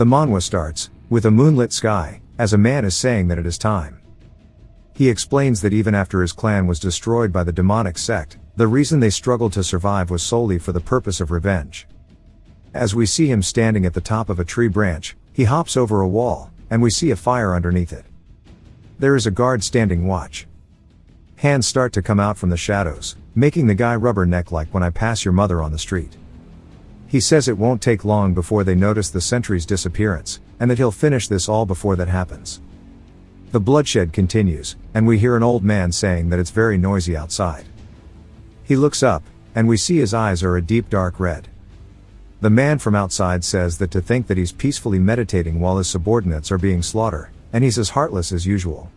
The manhwa starts, with a moonlit sky, as a man is saying that it is time. He explains that even after his clan was destroyed by the demonic sect, the reason they struggled to survive was solely for the purpose of revenge. As we see him standing at the top of a tree branch, he hops over a wall, and we see a fire underneath it. There is a guard standing watch. Hands start to come out from the shadows, making the guy rubberneck like when I pass your mother on the street. He says it won't take long before they notice the sentry's disappearance, and that he'll finish this all before that happens. The bloodshed continues, and we hear an old man saying that it's very noisy outside. He looks up, and we see his eyes are a deep dark red. The man from outside says that to think that he's peacefully meditating while his subordinates are being slaughtered, and he's as heartless as usual.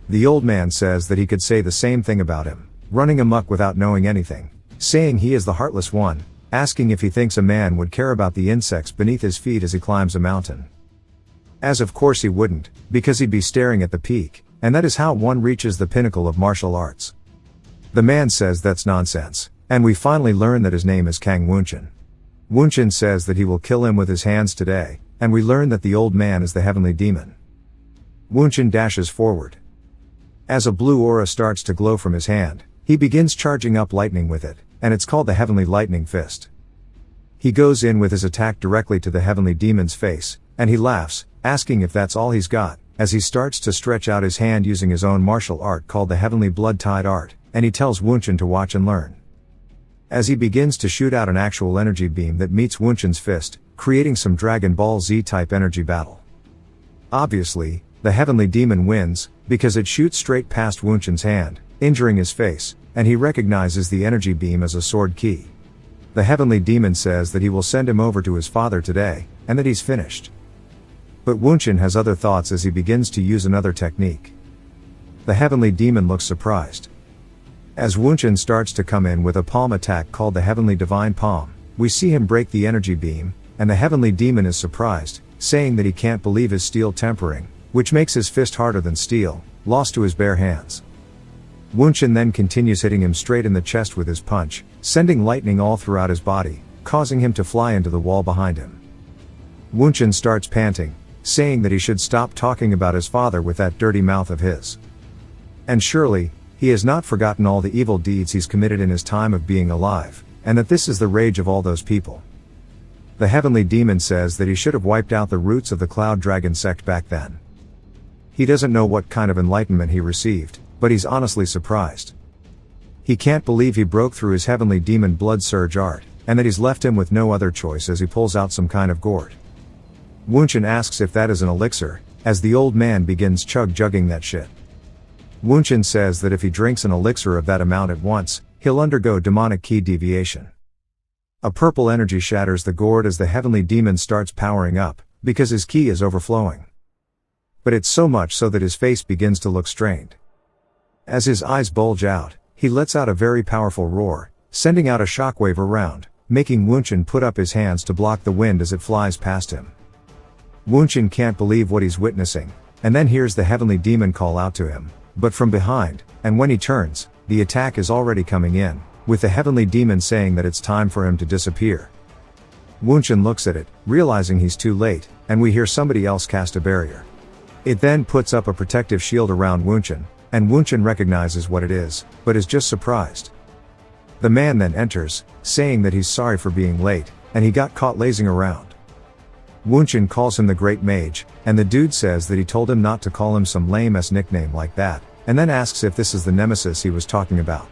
The old man says that he could say the same thing about him, running amok without knowing anything, saying he is the heartless one, asking if he thinks a man would care about the insects beneath his feet as he climbs a mountain. As of course he wouldn't, because he'd be staring at the peak, and that is how one reaches the pinnacle of martial arts. The man says that's nonsense, and we finally learn that his name is Kang Wunchin. Wunchin says that he will kill him with his hands today, and we learn that the old man is the heavenly demon. Wunchin dashes forward. As a blue aura starts to glow from his hand, he begins charging up lightning with it, and it's called the Heavenly Lightning Fist. He goes in with his attack directly to the heavenly demon's face, and he laughs, asking if that's all he's got, as he starts to stretch out his hand using his own martial art called the Heavenly Blood-Tide Art, and he tells Wunchin to watch and learn. As he begins to shoot out an actual energy beam that meets Wunchin's fist, creating some Dragon Ball Z-type energy battle. Obviously, the heavenly demon wins, because it shoots straight past Wunchin's hand, injuring his face, and he recognizes the energy beam as a sword key. The heavenly demon says that he will send him over to his father today, and that he's finished. But Wunchin has other thoughts as he begins to use another technique. The heavenly demon looks surprised. As Wunchin starts to come in with a palm attack called the Heavenly Divine Palm, we see him break the energy beam, and the heavenly demon is surprised, saying that he can't believe his steel tempering, which makes his fist harder than steel, lost to his bare hands. Wunchin then continues hitting him straight in the chest with his punch, sending lightning all throughout his body, causing him to fly into the wall behind him. Wunchin starts panting, saying that he should stop talking about his father with that dirty mouth of his. And surely, he has not forgotten all the evil deeds he's committed in his time of being alive, and that this is the rage of all those people. The heavenly demon says that he should have wiped out the roots of the Cloud Dragon sect back then. He doesn't know what kind of enlightenment he received, but he's honestly surprised. He can't believe he broke through his heavenly demon blood surge art, and that he's left him with no other choice as he pulls out some kind of gourd. Wunchin asks if that is an elixir, as the old man begins chug-jugging that shit. Wunchin says that if he drinks an elixir of that amount at once, he'll undergo demonic key deviation. A purple energy shatters the gourd as the heavenly demon starts powering up, because his ki is overflowing. But it's so much so that his face begins to look strained. As his eyes bulge out, he lets out a very powerful roar, sending out a shockwave around, making Wunchin put up his hands to block the wind as it flies past him. Wunchin can't believe what he's witnessing, and then hears the heavenly demon call out to him, but from behind, and when he turns, the attack is already coming in, with the heavenly demon saying that it's time for him to disappear. Wunchin looks at it, realizing he's too late, and we hear somebody else cast a barrier. It then puts up a protective shield around Wunchin, and Wunchin recognizes what it is, but is just surprised. The man then enters, saying that he's sorry for being late, and he got caught lazing around. Wunchin calls him the Great Mage, and the dude says that he told him not to call him some lame-ass nickname like that, and then asks if this is the nemesis he was talking about.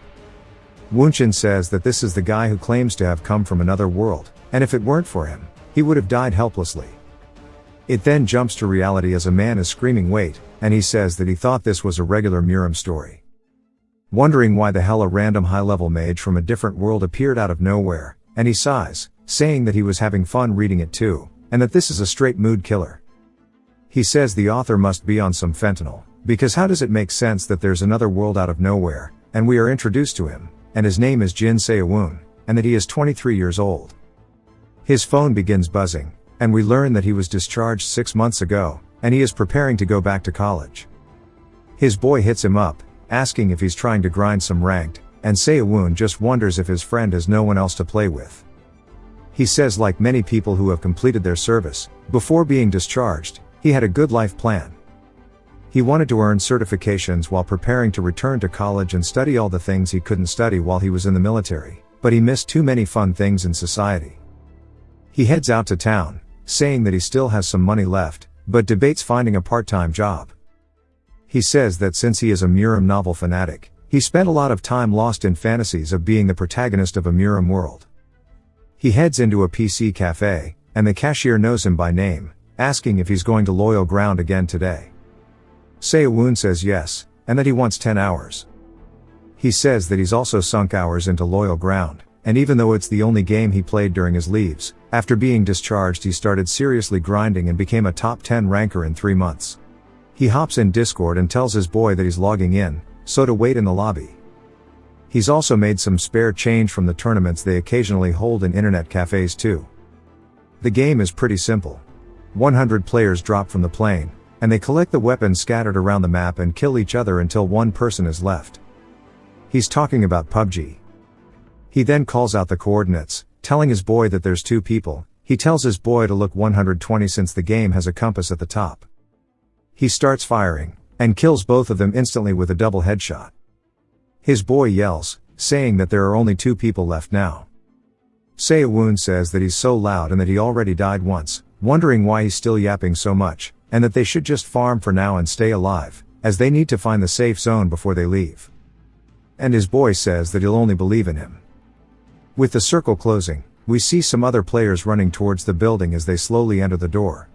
Wunchin says that this is the guy who claims to have come from another world, and if it weren't for him, he would have died helplessly. It then jumps to reality as a man is screaming wait, and he says that he thought this was a regular Muram story. Wondering why the hell a random high-level mage from a different world appeared out of nowhere, and he sighs, saying that he was having fun reading it too, and that this is a straight mood killer. He says the author must be on some fentanyl, because how does it make sense that there's another world out of nowhere, and we are introduced to him, and his name is Jin Seowon, and that he is 23 years old. His phone begins buzzing, and we learn that he was discharged 6 months ago, and he is preparing to go back to college. His boy hits him up, asking if he's trying to grind some ranked, and Seowon just wonders if his friend has no one else to play with. He says like many people who have completed their service, before being discharged, he had a good life plan. He wanted to earn certifications while preparing to return to college and study all the things he couldn't study while he was in the military, but he missed too many fun things in society. He heads out to town, saying that he still has some money left, but debates finding a part-time job. He says that since he is a Muram novel fanatic, he spent a lot of time lost in fantasies of being the protagonist of a Muram world. He heads into a PC cafe, and the cashier knows him by name, asking if he's going to Loyal Ground again today. Seo-woon says yes, and that he wants 10 hours. He says that he's also sunk hours into Loyal Ground, and even though it's the only game he played during his leaves, after being discharged he started seriously grinding and became a top 10 ranker in 3 months. He hops in Discord and tells his boy that he's logging in, so to wait in the lobby. He's also made some spare change from the tournaments they occasionally hold in internet cafes too. The game is pretty simple. 100 players drop from the plane, and they collect the weapons scattered around the map and kill each other until one person is left. He's talking about PUBG. He then calls out the coordinates, telling his boy that there's 2 people. He tells his boy to look 120 since the game has a compass at the top. He starts firing, and kills both of them instantly with a double headshot. His boy yells, saying that there are only 2 people left now. Seo-woon says that he's so loud and that he already died once, wondering why he's still yapping so much, and that they should just farm for now and stay alive, as they need to find the safe zone before they leave. And his boy says that he'll only believe in him. With the circle closing, we see some other players running towards the building as they slowly enter the door.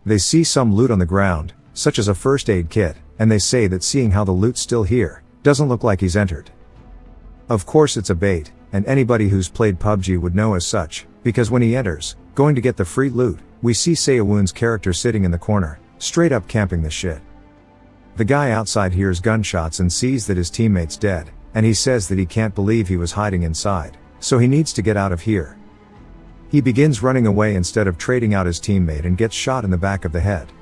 They see some loot on the ground, such as a first aid kit, and they say that seeing how the loot's still here, doesn't look like he's entered. Of course it's a bait, and anybody who's played PUBG would know as such, because when he enters, going to get the free loot, we see Seo-woon's character sitting in the corner, straight up camping the shit. The guy outside hears gunshots and sees that his teammate's dead, and he says that he can't believe he was hiding inside, so he needs to get out of here. He begins running away instead of trading out his teammate and gets shot in the back of the head.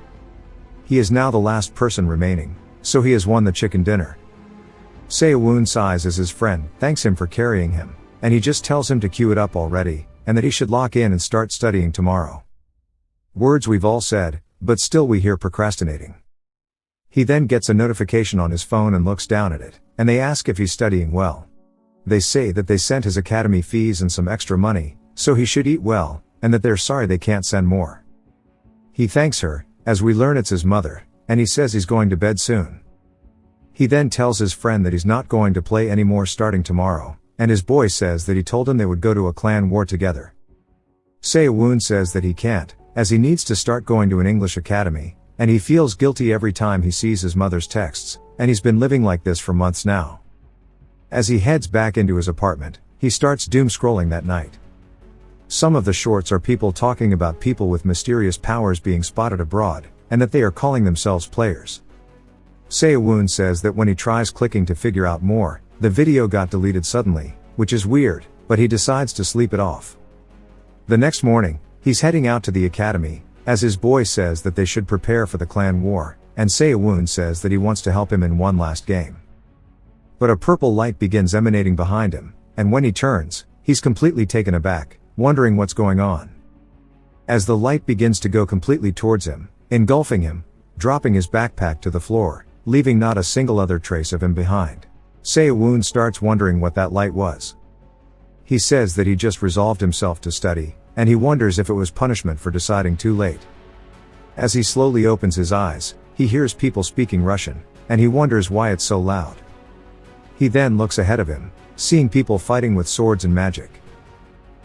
He is now the last person remaining, so he has won the chicken dinner. Seo-woon sighs as his friend thanks him for carrying him, and he just tells him to queue it up already, and that he should lock in and start studying tomorrow. Words we've all said, but still we hear procrastinating. He then gets a notification on his phone and looks down at it, and they ask if he's studying well. They say that they sent his academy fees and some extra money, so he should eat well, and that they're sorry they can't send more. He thanks her, as we learn it's his mother, and he says he's going to bed soon. He then tells his friend that he's not going to play anymore starting tomorrow, and his boy says that he told him they would go to a clan war together. Seo-woon says that he can't, as he needs to start going to an English academy, and he feels guilty every time he sees his mother's texts, and he's been living like this for months now. As he heads back into his apartment, he starts doom scrolling that night. Some of the shorts are people talking about people with mysterious powers being spotted abroad, and that they are calling themselves players. Seo-woon says that when he tries clicking to figure out more, the video got deleted suddenly, which is weird, but he decides to sleep it off. The next morning, he's heading out to the academy, as his boy says that they should prepare for the clan war, and Seo-woon says that he wants to help him in one last game. But a purple light begins emanating behind him, and when he turns, he's completely taken aback, wondering what's going on. As the light begins to go completely towards him, engulfing him, dropping his backpack to the floor, leaving not a single other trace of him behind. Seo-woon starts wondering what that light was. He says that he just resolved himself to study, and he wonders if it was punishment for deciding too late. As he slowly opens his eyes, he hears people speaking Russian, and he wonders why it's so loud. He then looks ahead of him, seeing people fighting with swords and magic.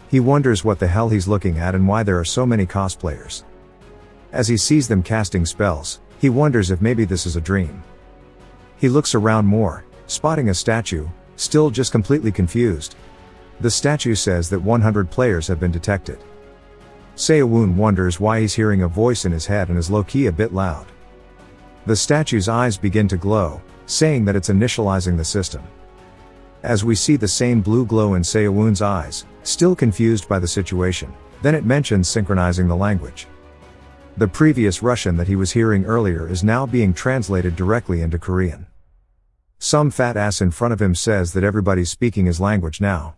He wonders what the hell he's looking at and why there are so many cosplayers. As he sees them casting spells, he wonders if maybe this is a dream. He looks around more, spotting a statue, still just completely confused. The statue says that 100 players have been detected. Seo-woon wonders why he's hearing a voice in his head and is low-key a bit loud. The statue's eyes begin to glow, saying that it's initializing the system. As we see the same blue glow in Seo-woon's eyes, still confused by the situation, then it mentions synchronizing the language. The previous Russian that he was hearing earlier is now being translated directly into Korean. Some fat ass in front of him says that everybody's speaking his language now.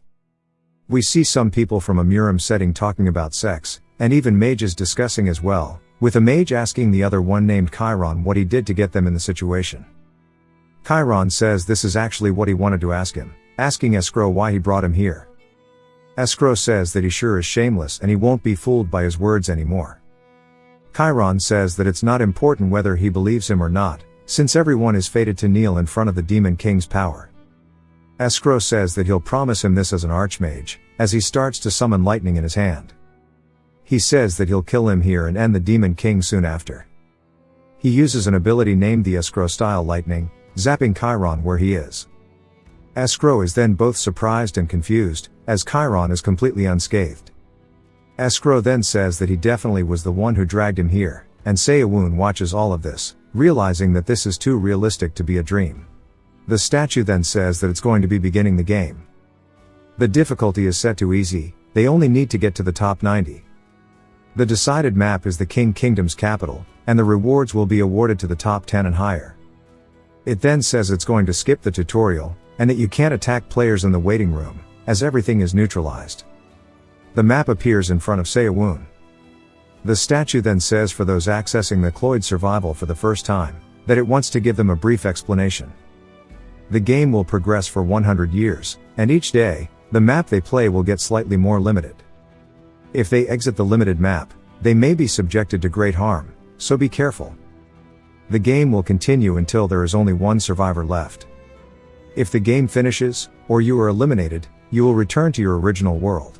We see some people from a Murim setting talking about sex, and even mages discussing as well, with a mage asking the other one named Chiron what he did to get them in the situation. Chiron says this is actually what he wanted to ask him, asking Escrow why he brought him here. Escrow says that he sure is shameless and he won't be fooled by his words anymore. Chiron says that it's not important whether he believes him or not, since everyone is fated to kneel in front of the Demon King's power. Escrow says that he'll promise him this as an archmage, as he starts to summon lightning in his hand. He says that he'll kill him here and end the Demon King soon after. He uses an ability named the Escrow-style lightning, zapping Chiron where he is. Escrow is then both surprised and confused, as Chiron is completely unscathed. Escrow then says that he definitely was the one who dragged him here, and Seyawun watches all of this, realizing that this is too realistic to be a dream. The statue then says that it's going to be beginning the game. The difficulty is set to easy, they only need to get to the top 90. The decided map is the King Kingdom's capital, and the rewards will be awarded to the top 10 and higher. It then says it's going to skip the tutorial, and that you can't attack players in the waiting room, as everything is neutralized. The map appears in front of Seyawun. The statue then says for those accessing the Cloyd survival for the first time, that it wants to give them a brief explanation. The game will progress for 100 years, and each day, the map they play will get slightly more limited. If they exit the limited map, they may be subjected to great harm, so be careful. The game will continue until there is only one survivor left. If the game finishes, or you are eliminated, you will return to your original world.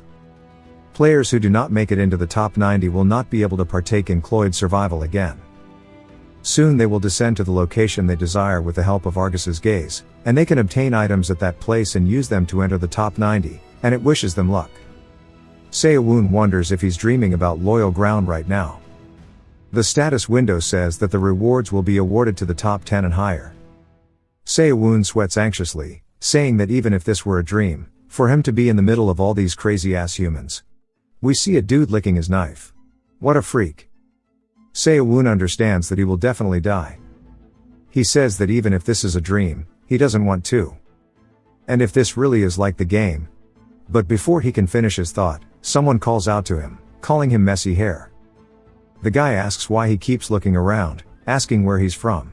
Players who do not make it into the top 90 will not be able to partake in Cloyd survival again. Soon they will descend to the location they desire with the help of Argus's gaze, and they can obtain items at that place and use them to enter the top 90, and it wishes them luck. Seyawun wonders if he's dreaming about loyal ground right now. The status window says that the rewards will be awarded to the top 10 and higher. Seyawun sweats anxiously, saying that even if this were a dream, for him to be in the middle of all these crazy-ass humans. We see a dude licking his knife. What a freak. Seyawun understands that he will definitely die. He says that even if this is a dream, he doesn't want to. And if this really is like the game. But before he can finish his thought, someone calls out to him, calling him messy hair. The guy asks why he keeps looking around, asking where he's from.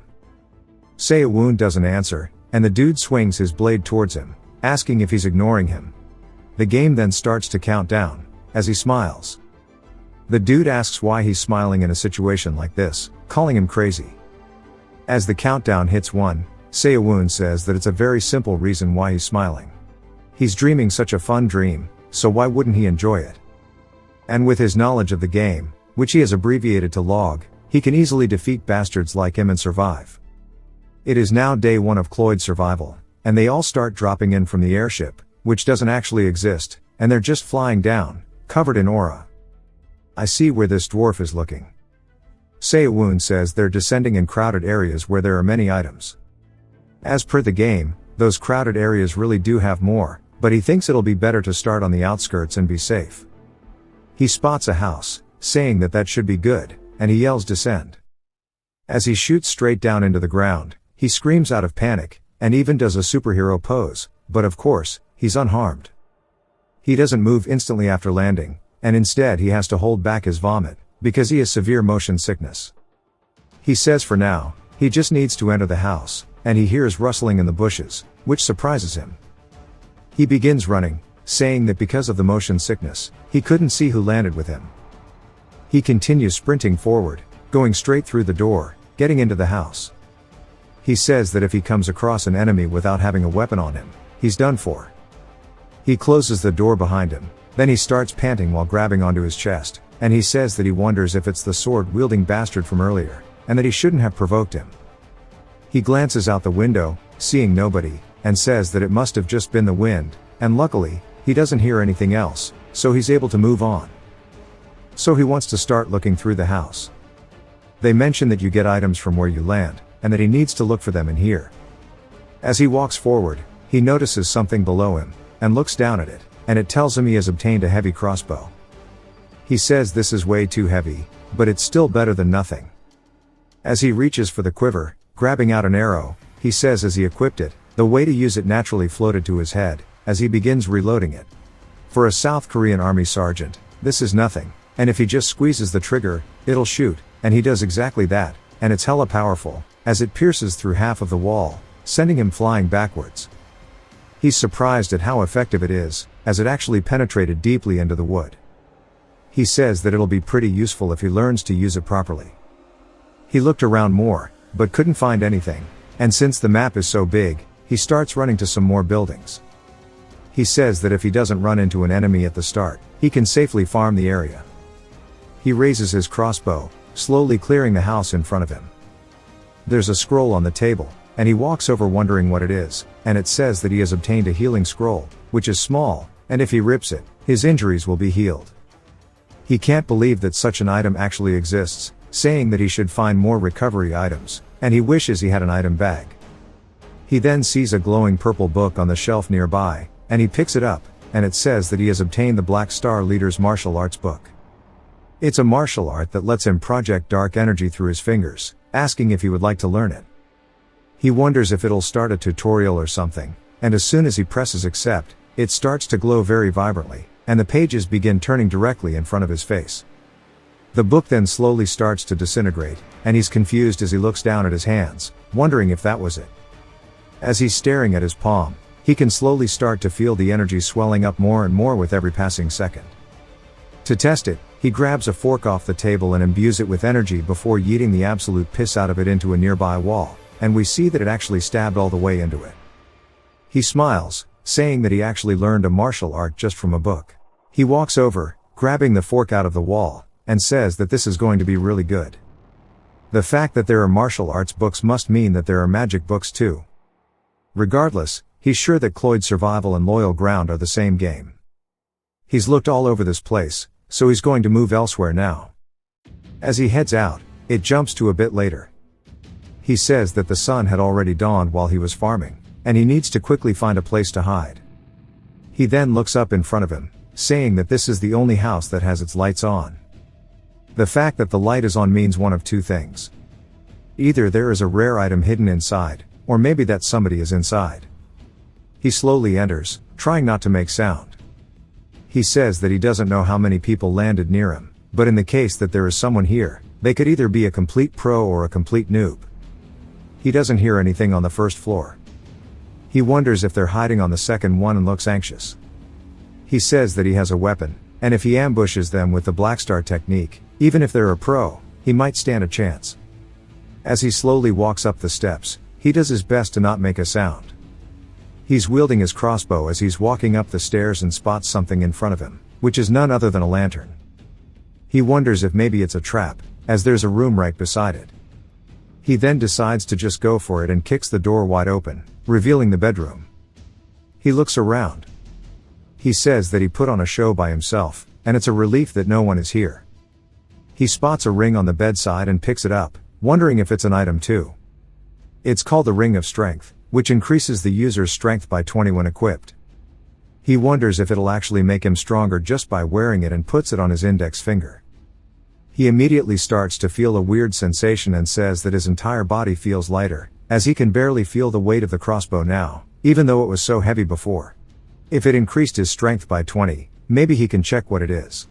Seyawun doesn't answer, and the dude swings his blade towards him, asking if he's ignoring him. The game then starts to count down, as he smiles. The dude asks why he's smiling in a situation like this, calling him crazy. As the countdown hits 1, Seyawun says that it's a very simple reason why he's smiling. He's dreaming such a fun dream, so why wouldn't he enjoy it? And with his knowledge of the game, which he has abbreviated to log, he can easily defeat bastards like him and survive. It is now day 1 of Cloyd survival, and they all start dropping in from the airship, which doesn't actually exist, and they're just flying down, covered in aura. I see where this dwarf is looking. Seyawun says they're descending in crowded areas where there are many items. As per the game, those crowded areas really do have more, but he thinks it'll be better to start on the outskirts and be safe. He spots a house, saying that that should be good, and he yells descend. As he shoots straight down into the ground, he screams out of panic, and even does a superhero pose, but of course, he's unharmed. He doesn't move instantly after landing, and instead he has to hold back his vomit, because he has severe motion sickness. He says for now, he just needs to enter the house, and he hears rustling in the bushes, which surprises him. He begins running, saying that because of the motion sickness, he couldn't see who landed with him. He continues sprinting forward, going straight through the door, getting into the house. He says that if he comes across an enemy without having a weapon on him, he's done for. He closes the door behind him, then he starts panting while grabbing onto his chest, and he says that he wonders if it's the sword-wielding bastard from earlier, and that he shouldn't have provoked him. He glances out the window, seeing nobody, and says that it must have just been the wind, and luckily, he doesn't hear anything else, so he's able to move on. So he wants to start looking through the house. They mention that you get items from where you land, and that he needs to look for them in here. As he walks forward, he notices something below him, and looks down at it, and it tells him he has obtained a heavy crossbow. He says this is way too heavy, but it's still better than nothing. As he reaches for the quiver, grabbing out an arrow, he says as he equipped it, the way to use it naturally floated to his head, as he begins reloading it. For a South Korean army sergeant, this is nothing, and if he just squeezes the trigger, it'll shoot, and he does exactly that, and it's hella powerful, as it pierces through half of the wall, sending him flying backwards. He's surprised at how effective it is, as it actually penetrated deeply into the wood. He says that it'll be pretty useful if he learns to use it properly. He looked around more, but couldn't find anything, and since the map is so big, he starts running to some more buildings. He says that if he doesn't run into an enemy at the start, he can safely farm the area. He raises his crossbow, slowly clearing the house in front of him. There's a scroll on the table, and he walks over wondering what it is, and it says that he has obtained a healing scroll, which is small, and if he rips it, his injuries will be healed. He can't believe that such an item actually exists, saying that he should find more recovery items, and he wishes he had an item bag. He then sees a glowing purple book on the shelf nearby, and he picks it up, and it says that he has obtained the Black Star Leader's martial arts book. It's a martial art that lets him project dark energy through his fingers, asking if he would like to learn it. He wonders if it'll start a tutorial or something, and as soon as he presses accept, it starts to glow very vibrantly, and the pages begin turning directly in front of his face. The book then slowly starts to disintegrate, and he's confused as he looks down at his hands, wondering if that was it. As he's staring at his palm, he can slowly start to feel the energy swelling up more and more with every passing second. To test it, he grabs a fork off the table and imbues it with energy before yeeting the absolute piss out of it into a nearby wall, and we see that it actually stabbed all the way into it. He smiles, saying that he actually learned a martial art just from a book. He walks over, grabbing the fork out of the wall, and says that this is going to be really good. The fact that there are martial arts books must mean that there are magic books too. Regardless, he's sure that Cloyd's survival and loyal ground are the same game. He's looked all over this place, so he's going to move elsewhere now. As he heads out, it jumps to a bit later. He says that the sun had already dawned while he was farming, and he needs to quickly find a place to hide. He then looks up in front of him, saying that this is the only house that has its lights on. The fact that the light is on means one of two things. Either there is a rare item hidden inside, or maybe that somebody is inside. He slowly enters, trying not to make sound. He says that he doesn't know how many people landed near him, but in the case that there is someone here, they could either be a complete pro or a complete noob. He doesn't hear anything on the first floor. He wonders if they're hiding on the second one and looks anxious. He says that he has a weapon, and if he ambushes them with the Black Star technique, even if they're a pro, he might stand a chance. As he slowly walks up the steps, he does his best to not make a sound. He's wielding his crossbow as he's walking up the stairs and spots something in front of him, which is none other than a lantern. He wonders if maybe it's a trap, as there's a room right beside it. He then decides to just go for it and kicks the door wide open, revealing the bedroom. He looks around. He says that he put on a show by himself, and it's a relief that no one is here. He spots a ring on the bedside and picks it up, wondering if it's an item too. It's called the Ring of Strength, which increases the user's strength by 20 when equipped. He wonders if it'll actually make him stronger just by wearing it and puts it on his index finger. He immediately starts to feel a weird sensation and says that his entire body feels lighter, as he can barely feel the weight of the crossbow now, even though it was so heavy before. If it increased his strength by 20, maybe he can check what it is.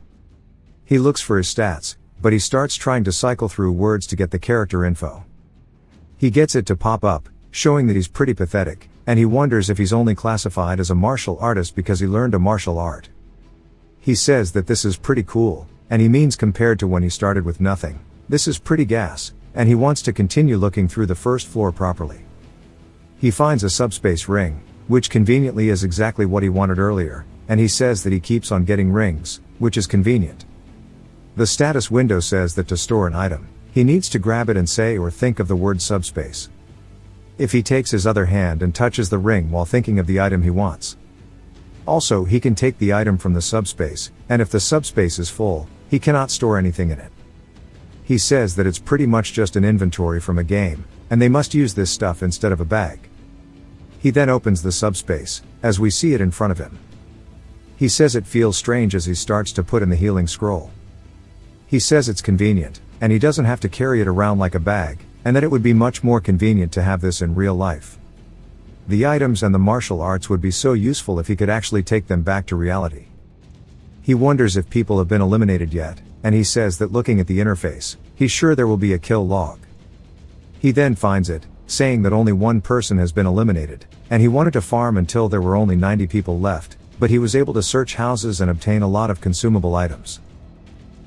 He looks for his stats, but he starts trying to cycle through words to get the character info. He gets it to pop up, showing that he's pretty pathetic, and he wonders if he's only classified as a martial artist because he learned a martial art. He says that this is pretty cool, and he means compared to when he started with nothing, this is pretty gas, and he wants to continue looking through the first floor properly. He finds a subspace ring, which conveniently is exactly what he wanted earlier, and he says that he keeps on getting rings, which is convenient. The status window says that to store an item, he needs to grab it and say or think of the word subspace. If he takes his other hand and touches the ring while thinking of the item he wants. Also, he can take the item from the subspace, and if the subspace is full, he cannot store anything in it. He says that it's pretty much just an inventory from a game, and they must use this stuff instead of a bag. He then opens the subspace, as we see it in front of him. He says it feels strange as he starts to put in the healing scroll. He says it's convenient, and he doesn't have to carry it around like a bag, and that it would be much more convenient to have this in real life. The items and the martial arts would be so useful if he could actually take them back to reality. He wonders if people have been eliminated yet, and he says that looking at the interface, he's sure there will be a kill log. He then finds it, saying that only one person has been eliminated, and he wanted to farm until there were only 90 people left, but he was able to search houses and obtain a lot of consumable items.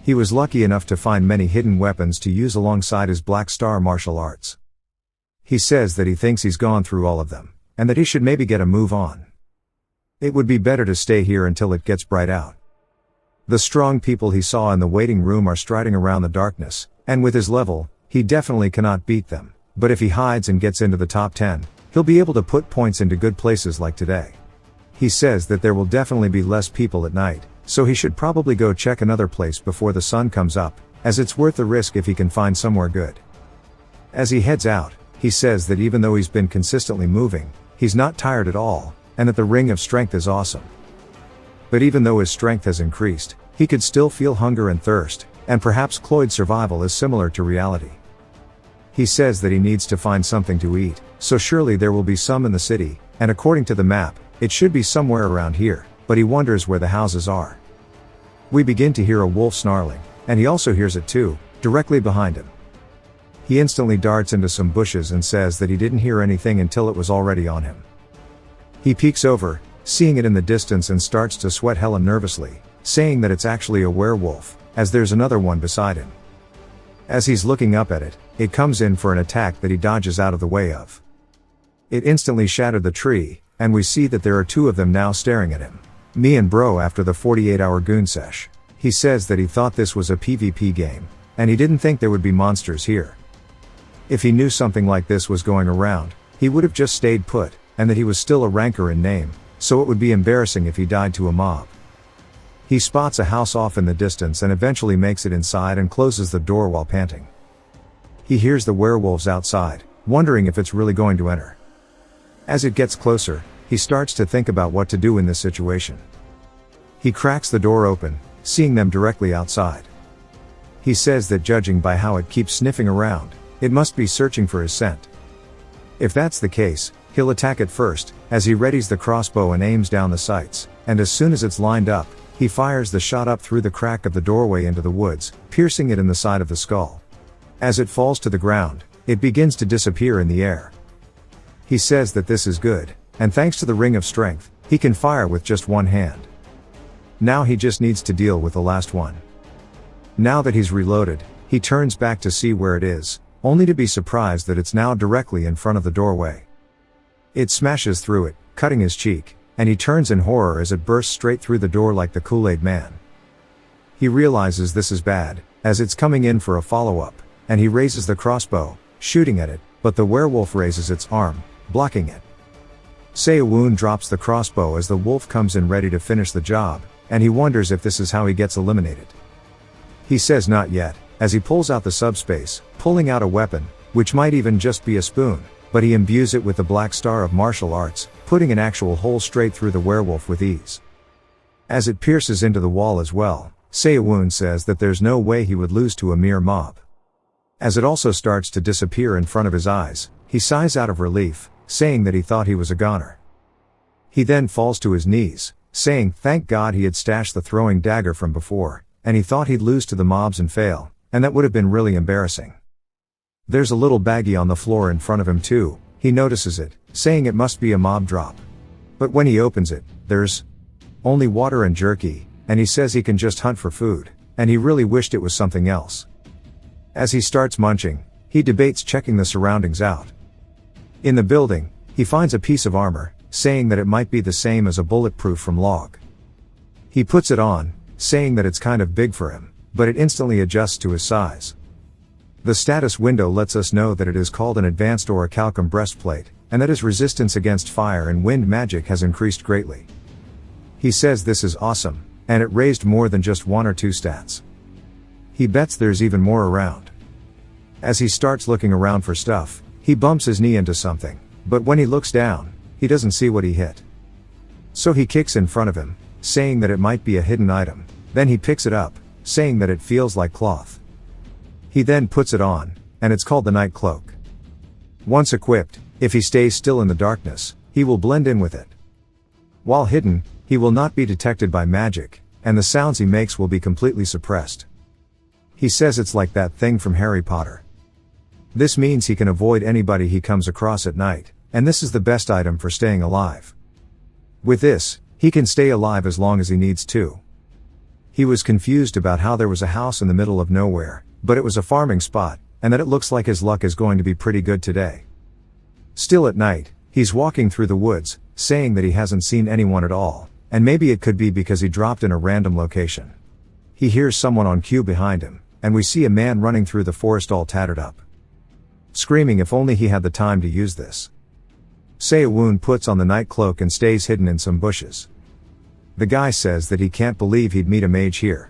He was lucky enough to find many hidden weapons to use alongside his Black Star martial arts. He says that he thinks he's gone through all of them, and that he should maybe get a move on. It would be better to stay here until it gets bright out. The strong people he saw in the waiting room are striding around the darkness, and with his level, he definitely cannot beat them, but if he hides and gets into the top 10, he'll be able to put points into good places like today. He says that there will definitely be less people at night, so he should probably go check another place before the sun comes up, as it's worth the risk if he can find somewhere good. As he heads out, he says that even though he's been consistently moving, he's not tired at all, and that the ring of strength is awesome. But even though his strength has increased, he could still feel hunger and thirst, and perhaps Cloyd's survival is similar to reality. He says that he needs to find something to eat, so surely there will be some in the city, and according to the map, it should be somewhere around here, but he wonders where the houses are. We begin to hear a wolf snarling, and he also hears it too, directly behind him. He instantly darts into some bushes and says that he didn't hear anything until it was already on him. He peeks over, seeing it in the distance, and starts to sweat hella nervously, saying that it's actually a werewolf, as there's another one beside him. As he's looking up at it, it comes in for an attack that he dodges out of the way of. It instantly shattered the tree, and we see that there are two of them now staring at him. Me and bro after the 48-hour goon sesh. He says that he thought this was a PvP game, and he didn't think there would be monsters here. If he knew something like this was going around, he would have just stayed put, and that he was still a ranker in name, so it would be embarrassing if he died to a mob. He spots a house off in the distance and eventually makes it inside and closes the door while panting. He hears the werewolves outside, wondering if it's really going to enter. As it gets closer, he starts to think about what to do in this situation. He cracks the door open, seeing them directly outside. He says that judging by how it keeps sniffing around, it must be searching for his scent. If that's the case, he'll attack it first, as he readies the crossbow and aims down the sights, and as soon as it's lined up, he fires the shot up through the crack of the doorway into the woods, piercing it in the side of the skull. As it falls to the ground, it begins to disappear in the air. He says that this is good, and thanks to the ring of strength, he can fire with just one hand. Now he just needs to deal with the last one. Now that he's reloaded, he turns back to see where it is, only to be surprised that it's now directly in front of the doorway. It smashes through it, cutting his cheek, and he turns in horror as it bursts straight through the door like the Kool-Aid Man. He realizes this is bad, as it's coming in for a follow-up, and he raises the crossbow, shooting at it, but the werewolf raises its arm, blocking it. Seo-woon drops the crossbow as the wolf comes in ready to finish the job, and he wonders if this is how he gets eliminated. He says not yet, as he pulls out the subspace, pulling out a weapon, which might even just be a spoon, but he imbues it with the Black Star of martial arts, putting an actual hole straight through the werewolf with ease. As it pierces into the wall as well, Seo-woon says that there's no way he would lose to a mere mob. As it also starts to disappear in front of his eyes, he sighs out of relief, saying that he thought he was a goner. He then falls to his knees, saying thank God he had stashed the throwing dagger from before, and he thought he'd lose to the mobs and fail, and that would have been really embarrassing. There's a little baggie on the floor in front of him too. He notices it, saying it must be a mob drop. But when he opens it, there's only water and jerky, and he says he can just hunt for food, and he really wished it was something else. As he starts munching, he debates checking the surroundings out. In the building, he finds a piece of armor, saying that it might be the same as a bulletproof from Log. He puts it on, saying that it's kind of big for him, but it instantly adjusts to his size. The status window lets us know that it is called an advanced orichalcum breastplate, and that his resistance against fire and wind magic has increased greatly. He says this is awesome, and it raised more than just 1 or 2 stats. He bets there's even more around. As he starts looking around for stuff, he bumps his knee into something, but when he looks down, he doesn't see what he hit. So he kicks in front of him, saying that it might be a hidden item, then he picks it up, saying that it feels like cloth. He then puts it on, and it's called the night cloak. Once equipped, if he stays still in the darkness, he will blend in with it. While hidden, he will not be detected by magic, and the sounds he makes will be completely suppressed. He says it's like that thing from Harry Potter. This means he can avoid anybody he comes across at night, and this is the best item for staying alive. With this, he can stay alive as long as he needs to. He was confused about how there was a house in the middle of nowhere, but it was a farming spot, and that it looks like his luck is going to be pretty good today. Still at night, he's walking through the woods, saying that he hasn't seen anyone at all, and maybe it could be because he dropped in a random location. He hears someone on cue behind him, and we see a man running through the forest all tattered up, screaming if only he had the time to use this. Sae-woon puts on the night cloak and stays hidden in some bushes. The guy says that he can't believe he'd meet a mage here.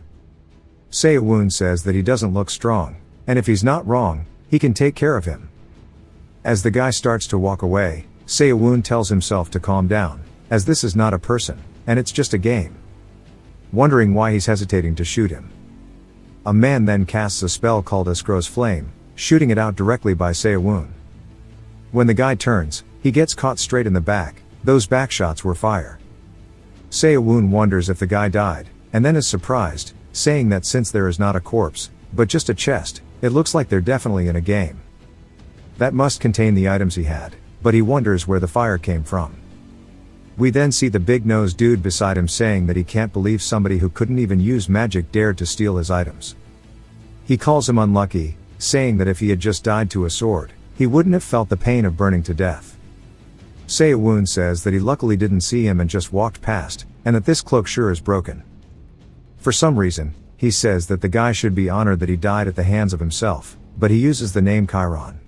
Sae-woon says that he doesn't look strong, and if he's not wrong, he can take care of him. As the guy starts to walk away, Sae-woon tells himself to calm down, as this is not a person, and it's just a game. Wondering why he's hesitating to shoot him. A man then casts a spell called Escrow's Flame, shooting it out directly by Sae-woon. When the guy turns, he gets caught straight in the back. Those back shots were fire. Sae-woon wonders if the guy died, and then is surprised, saying that since there is not a corpse, but just a chest, it looks like they're definitely in a game. That must contain the items he had, but he wonders where the fire came from. We then see the big-nosed dude beside him saying that he can't believe somebody who couldn't even use magic dared to steal his items. He calls him unlucky, saying that if he had just died to a sword, he wouldn't have felt the pain of burning to death. Sae-woon says that he luckily didn't see him and just walked past, and that this cloak sure is broken. For some reason, he says that the guy should be honored that he died at the hands of himself, but he uses the name Chiron.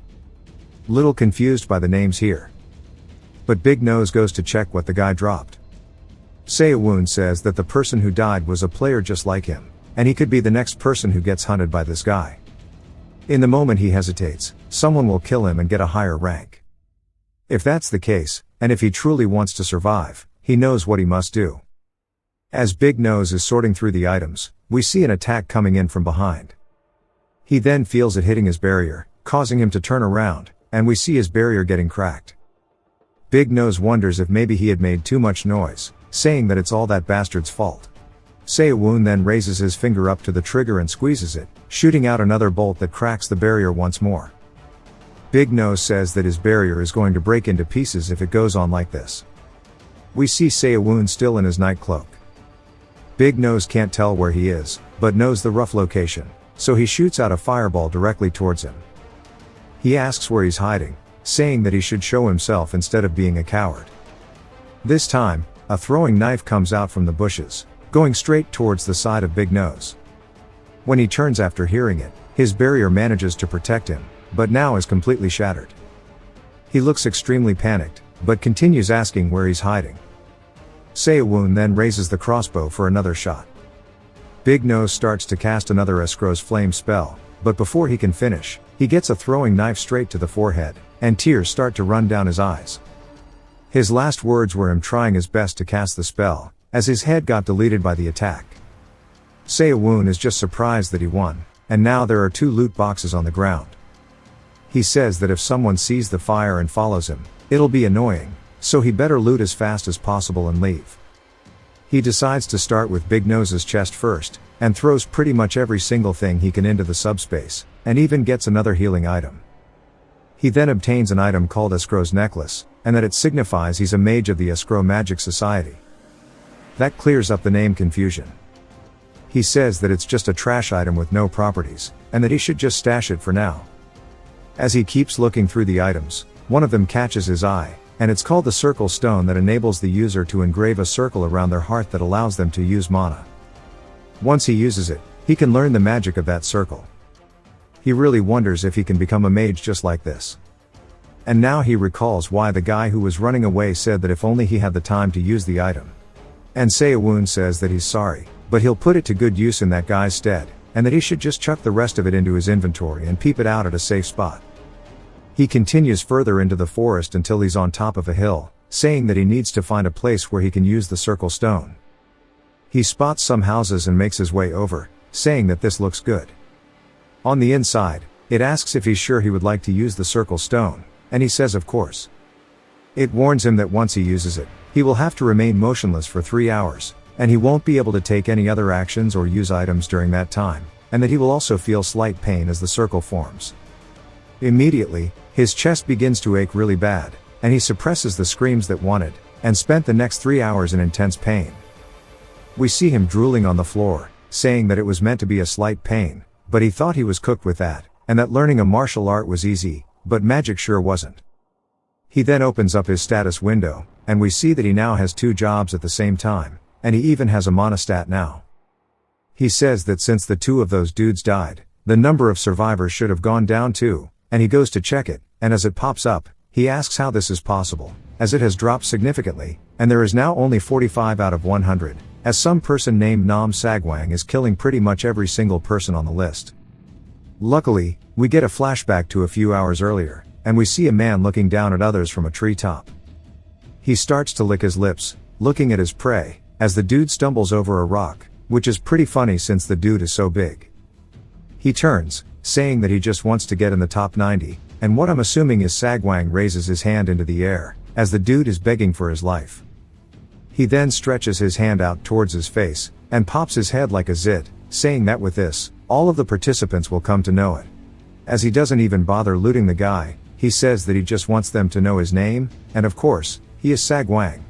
Little confused by the names here. But Big Nose goes to check what the guy dropped. Sae-woon says that the person who died was a player just like him, and he could be the next person who gets hunted by this guy. In the moment he hesitates, someone will kill him and get a higher rank. If that's the case, and if he truly wants to survive, he knows what he must do. As Big Nose is sorting through the items, we see an attack coming in from behind. He then feels it hitting his barrier, causing him to turn around, and we see his barrier getting cracked. Big Nose wonders if maybe he had made too much noise, saying that it's all that bastard's fault. Sae-woon then raises his finger up to the trigger and squeezes it, shooting out another bolt that cracks the barrier once more. Big Nose says that his barrier is going to break into pieces if it goes on like this. We see Sae-woon still in his night cloak. Big Nose can't tell where he is, but knows the rough location, so he shoots out a fireball directly towards him. He asks where he's hiding, saying that he should show himself instead of being a coward. This time, a throwing knife comes out from the bushes, going straight towards the side of Big Nose. When he turns after hearing it, his barrier manages to protect him, but now is completely shattered. He looks extremely panicked, but continues asking where he's hiding. Sae-woon then raises the crossbow for another shot. Big Nose starts to cast another Escrow's Flame spell, but before he can finish, he gets a throwing knife straight to the forehead, and tears start to run down his eyes. His last words were him trying his best to cast the spell, as his head got deleted by the attack. Sae-woon is just surprised that he won, and now there are 2 loot boxes on the ground. He says that if someone sees the fire and follows him, it'll be annoying, so he better loot as fast as possible and leave. He decides to start with Big Nose's chest first, and throws pretty much every single thing he can into the subspace, and even gets another healing item. He then obtains an item called Escrow's Necklace, and that it signifies he's a mage of the Escrow Magic Society. That clears up the name confusion. He says that it's just a trash item with no properties, and that he should just stash it for now. As he keeps looking through the items, one of them catches his eye, and it's called the Circle Stone that enables the user to engrave a circle around their heart that allows them to use mana. Once he uses it, he can learn the magic of that circle. He really wonders if he can become a mage just like this. And now he recalls why the guy who was running away said that if only he had the time to use the item. And Sae-woon says that he's sorry, but he'll put it to good use in that guy's stead, and that he should just chuck the rest of it into his inventory and peep it out at a safe spot. He continues further into the forest until he's on top of a hill, saying that he needs to find a place where he can use the Circle Stone. He spots some houses and makes his way over, saying that this looks good. On the inside, it asks if he's sure he would like to use the Circle Stone, and he says of course. It warns him that once he uses it, he will have to remain motionless for 3 hours, and he won't be able to take any other actions or use items during that time, and that he will also feel slight pain as the circle forms. Immediately, his chest begins to ache really bad, and he suppresses the screams that wanted, and spent the next 3 hours in intense pain. We see him drooling on the floor, saying that it was meant to be a slight pain, but he thought he was cooked with that, and that learning a martial art was easy, but magic sure wasn't. He then opens up his status window, and we see that he now has 2 jobs at the same time, and he even has a monostat now. He says that since the 2 of those dudes died, the number of survivors should have gone down too, and he goes to check it, and as it pops up, he asks how this is possible, as it has dropped significantly, and there is now only 45 out of 100, as some person named Nam Sagwang is killing pretty much every single person on the list. Luckily, we get a flashback to a few hours earlier, and we see a man looking down at others from a treetop. He starts to lick his lips, looking at his prey, as the dude stumbles over a rock, which is pretty funny since the dude is so big. He turns, saying that he just wants to get in the top 90, and what I'm assuming is Sagwang raises his hand into the air, as the dude is begging for his life. He then stretches his hand out towards his face, and pops his head like a zit, saying that with this, all of the participants will come to know it. As he doesn't even bother looting the guy, he says that he just wants them to know his name, and of course, he is Sagwang.